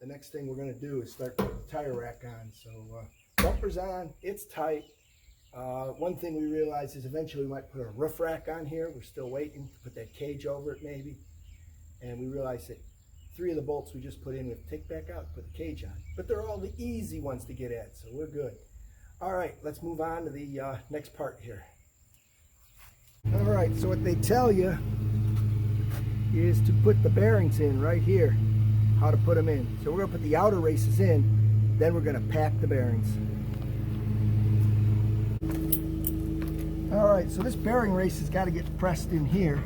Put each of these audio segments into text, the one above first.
the next thing we're going to do is start putting the tire rack on. So bumper's on, it's tight. One thing we realized is eventually we might put a roof rack on here. We're still waiting to put that cage over it maybe. And we realized that 3 of the bolts we just put in, we have to take back out, put the cage on. But they're all the easy ones to get at, so we're good. All right, let's move on to the next part here. All right, so what they tell you is to put the bearings in right here, how to put them in. So we're going to put the outer races in, then we're going to pack the bearings. All right, so this bearing race has got to get pressed in here.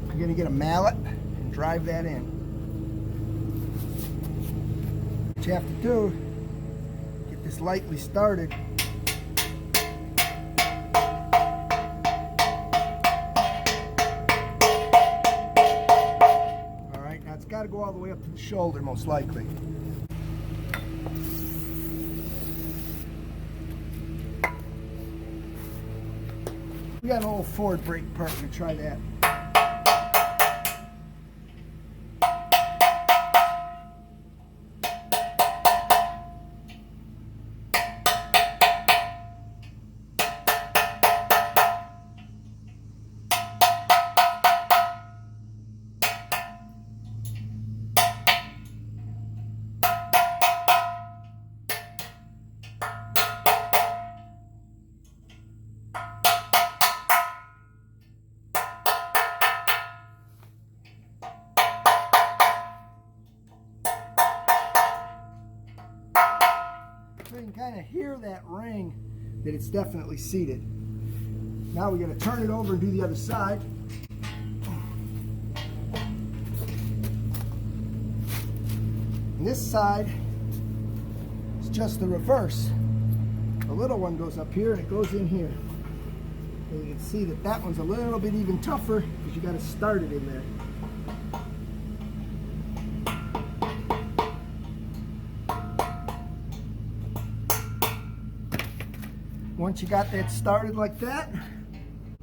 We're going to get a mallet and drive that in. What you have to do, get this lightly started. All right, now it's got to go all the way up to the shoulder most likely. We got an old Ford brake part, we're going to try that. So you can kind of hear that ring that it's definitely seated. Now we're going to turn it over and do the other side. And this side is just the reverse. The little one goes up here and it goes in here. And you can see that that one's a little bit even tougher because you got to start it in there. Once you got that started like that, you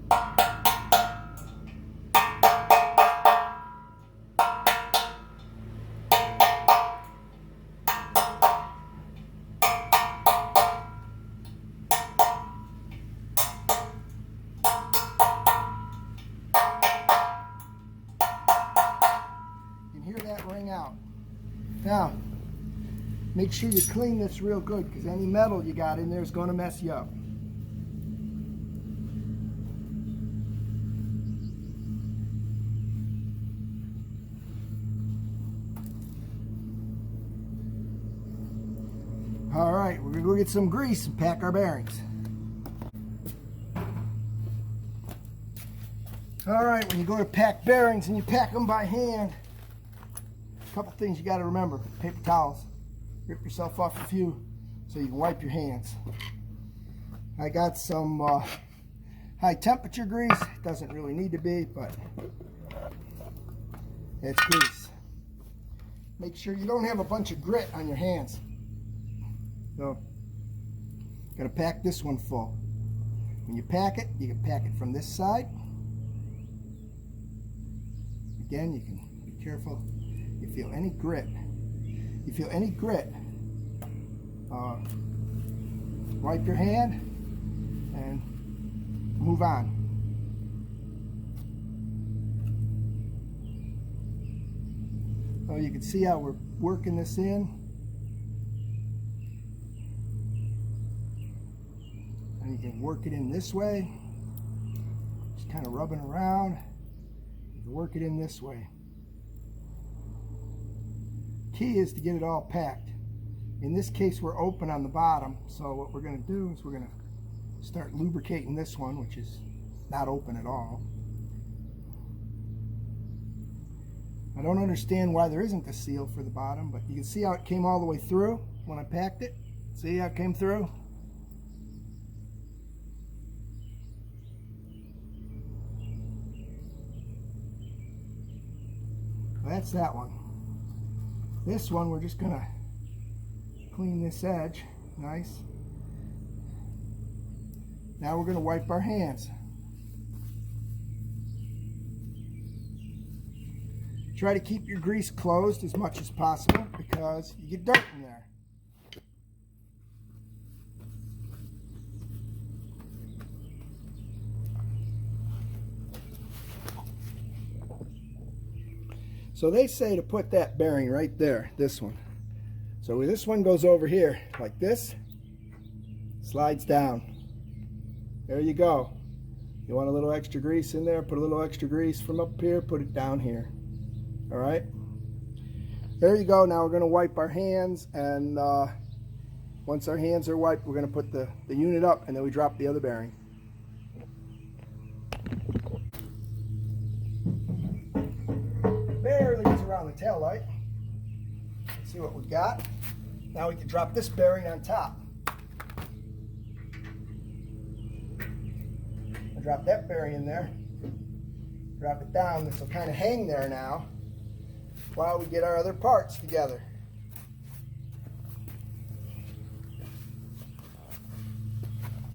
can hear that ring out. Now, make sure you clean this real good because any metal you got in there is going to mess you up. All right, we're gonna go get some grease and pack our bearings. All right, when you go to pack bearings and you pack them by hand, a couple things you gotta remember. Paper towels. Rip yourself off a few so you can wipe your hands. I got some high temperature grease. It doesn't really need to be, but it's grease. Make sure you don't have a bunch of grit on your hands. So, gotta pack this one full. When you pack it, you can pack it from this side. Again, you can be careful. You feel any grit. You feel any grit. Wipe your hand and move on. So you can see how we're working this in. And you can work it in this way, just kind of rubbing around. You can work it in this way. Key is to get it all packed. In this case, we're open on the bottom, so what we're going to do is we're going to start lubricating this one, which is not open at all. I don't understand why there isn't a seal for the bottom, but you can see how it came all the way through when I packed it. See how it came through? That's that one. This one, we're just gonna clean this edge nice. Now we're gonna wipe our hands. Try to keep your grease closed as much as possible because you get dirt in there. So they say to put that bearing right there, this one. So this one goes over here like this, slides down. There you go. You want a little extra grease in there, put a little extra grease from up here, put it down here. All right, there you go. Now we're going to wipe our hands, and once our hands are wiped, we're going to put the unit up, and then we drop the other bearing. Barely gets around the tail light. See what we've got. Now we can drop this bearing on top. I'll drop that bearing in there. Drop it down. This will kind of hang there now while we get our other parts together.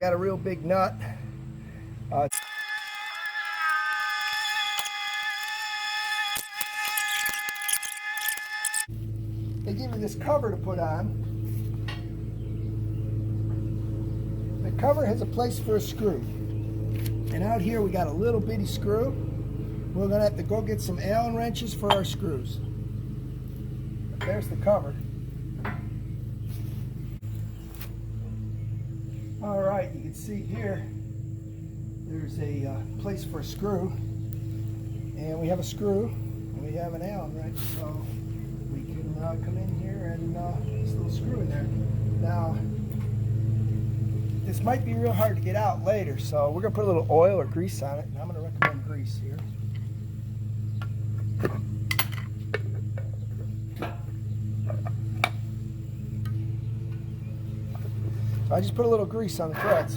Got a real big nut. They give you this cover to put on. The cover has a place for a screw. And out here we got a little bitty screw. We're going to have to go get some Allen wrenches for our screws. But there's the cover. Alright, you can see here there's a place for a screw. And we have a screw and we have an Allen wrench. So we can come in here and this little screw in there. Now, this might be real hard to get out later, so we're going to put a little oil or grease on it. And I'm going to recommend grease here. So I just put a little grease on the threads.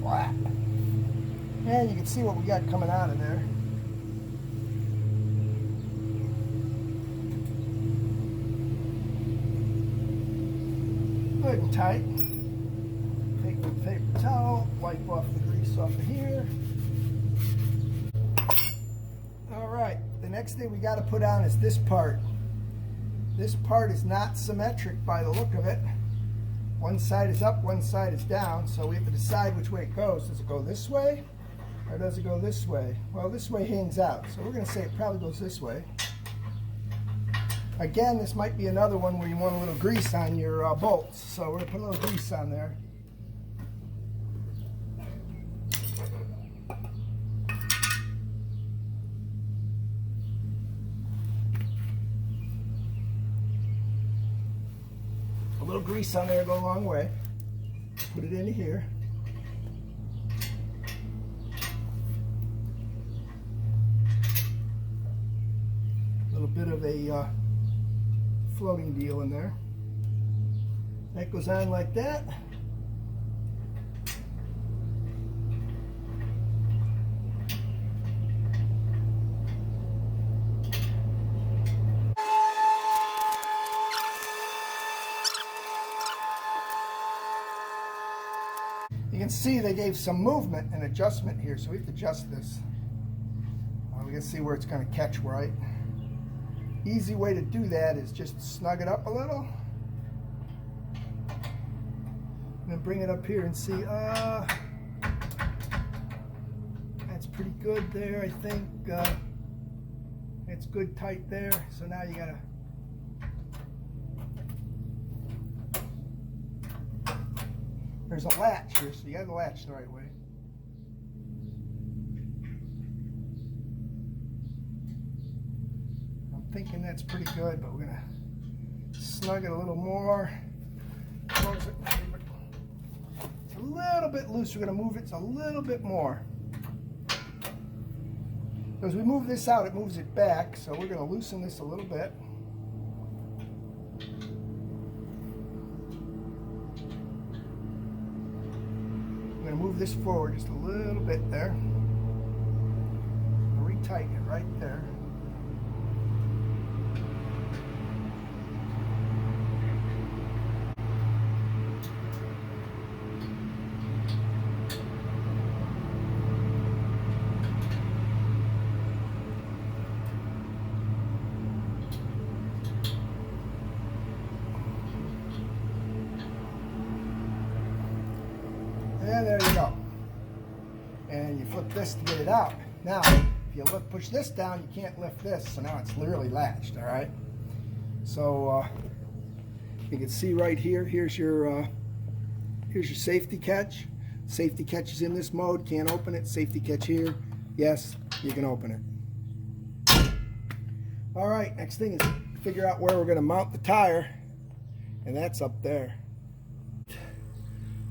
Wow. And you can see what we got coming out of there. Good and tight. Take the paper towel, wipe off the grease off of here. Alright, the next thing we got to put on is this part. This part is not symmetric by the look of it. One side is up, one side is down, so we have to decide which way it goes. Does it go this way, or does it go this way? Well, this way hangs out, so we're going to say it probably goes this way. Again, this might be another one where you want a little grease on your bolts, so we're going to put a little grease on there. A little grease on there will go a long way. Put it into here. A little bit of a floating deal in there. That goes on like that. You can see they gave some movement and adjustment here, so we have to adjust this. We can see where it's going to catch right. Easy way to do that is just snug it up a little. And then bring it up here and see, that's pretty good there, I think. It's good tight there, so now you gotta there's a latch here, so you gotta latch the right way. I'm thinking that's pretty good, but we're gonna snug it a little more. Close it. It's a little bit loose. We're gonna move it a little bit more. As we move this out, it moves it back, so we're gonna loosen this a little bit. Move this forward just a little bit there. Retighten it right there. And there you go. And you flip this to get it out. Now, if you push this down, you can't lift this, so now it's literally latched, all right? So you can see right here, here's your safety catch. Safety catch is in this mode, can't open it. Safety catch here, yes, you can open it. All right, next thing is figure out where we're gonna mount the tire, and that's up there.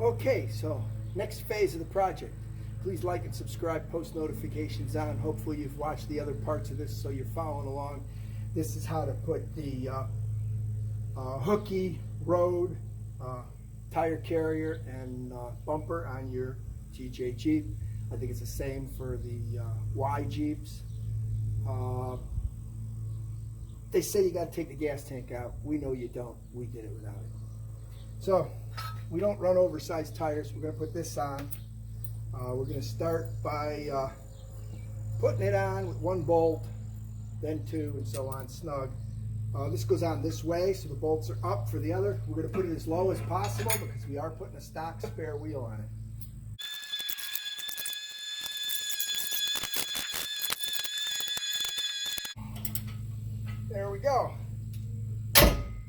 Okay, so next phase of the project. Please like and subscribe, post notifications on. Hopefully you've watched the other parts of this so you're following along. This is how to put the Hooke road tire carrier and bumper on your TJ Jeep. I think it's the same for the Y Jeeps. They say you got to take the gas tank out. We know you don't. We did it without it. So we don't run oversized tires. We're going to put this on. We're going to start by putting it on with one bolt, then two, and so on, snug. This goes on this way, so the bolts are up for the other. We're going to put it as low as possible because we are putting a stock spare wheel on it. There we go.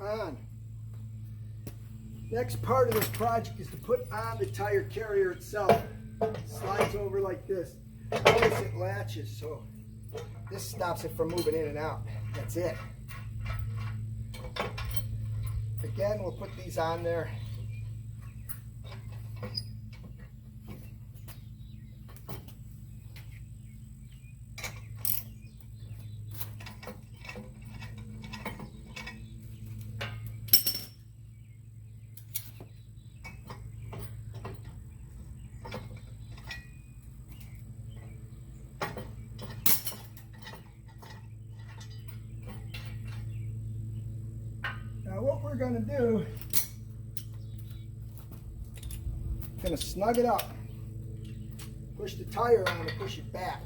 On. Next part of this project is to put on the tire carrier itself. It slides over like this. Notice it latches, so this stops it from moving in and out. That's it. Again, we'll put these on there. Now what we're going to do, going to snug it up, push the tire on and push it back.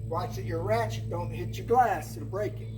Watch that your ratchet don't hit your glass, it'll break it.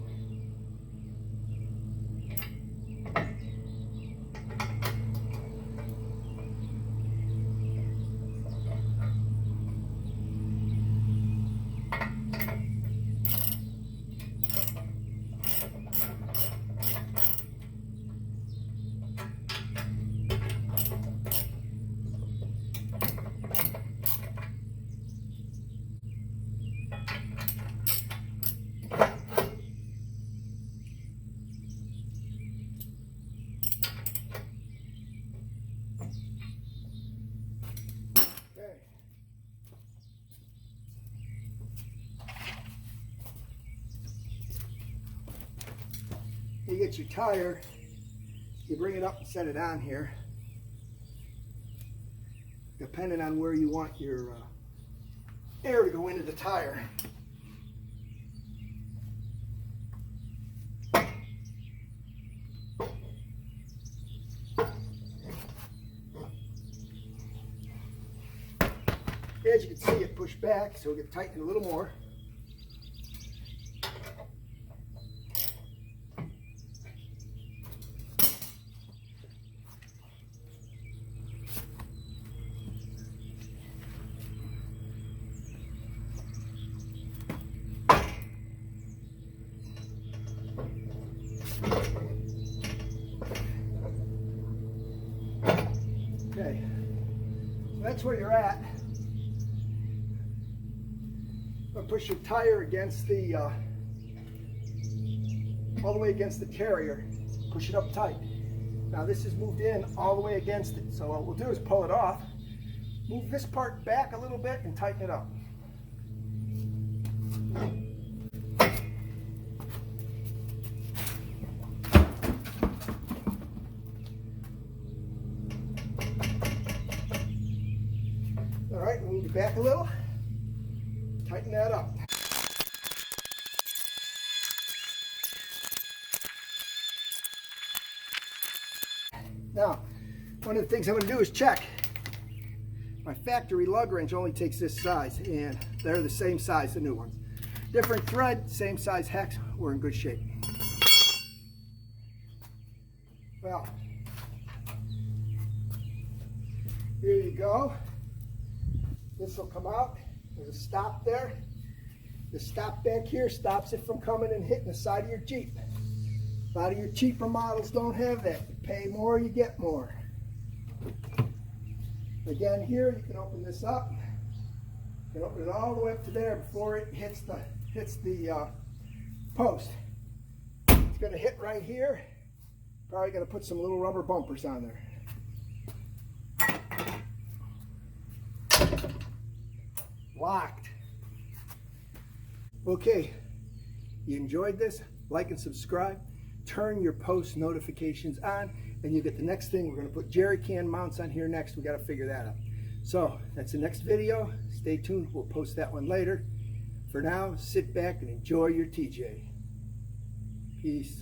You get your tire, you bring it up and set it on here, depending on where you want your air to go into the tire. As you can see, it pushed back, so we're going to tighten it a little more. Okay, so that's where you're at. Push your tire against the, all the way against the carrier. Push it up tight. Now this is moved in all the way against it. So what we'll do is pull it off, move this part back a little bit and tighten it up. All right, move it back a little. Tighten that up. Now, one of the things I'm going to do is check. My factory lug wrench only takes this size, and they're the same size, the new ones. Different thread, same size hex, we're in good shape. Well, Here you go. This will come out. There's a stop there. The stop back here stops it from coming and hitting the side of your Jeep. A lot of your cheaper models don't have that. You pay more, you get more. Again, here you can open this up. You can open it all the way up to there before it hits the post. It's going to hit right here. Probably going to put some little rubber bumpers on there. Locked. Okay, you enjoyed this? Like and subscribe. Turn your post notifications on, and you get the next thing. We're going to put jerry can mounts on here next. We got to figure that out. So that's the next video. Stay tuned. We'll post that one later. For now, sit back and enjoy your TJ. Peace.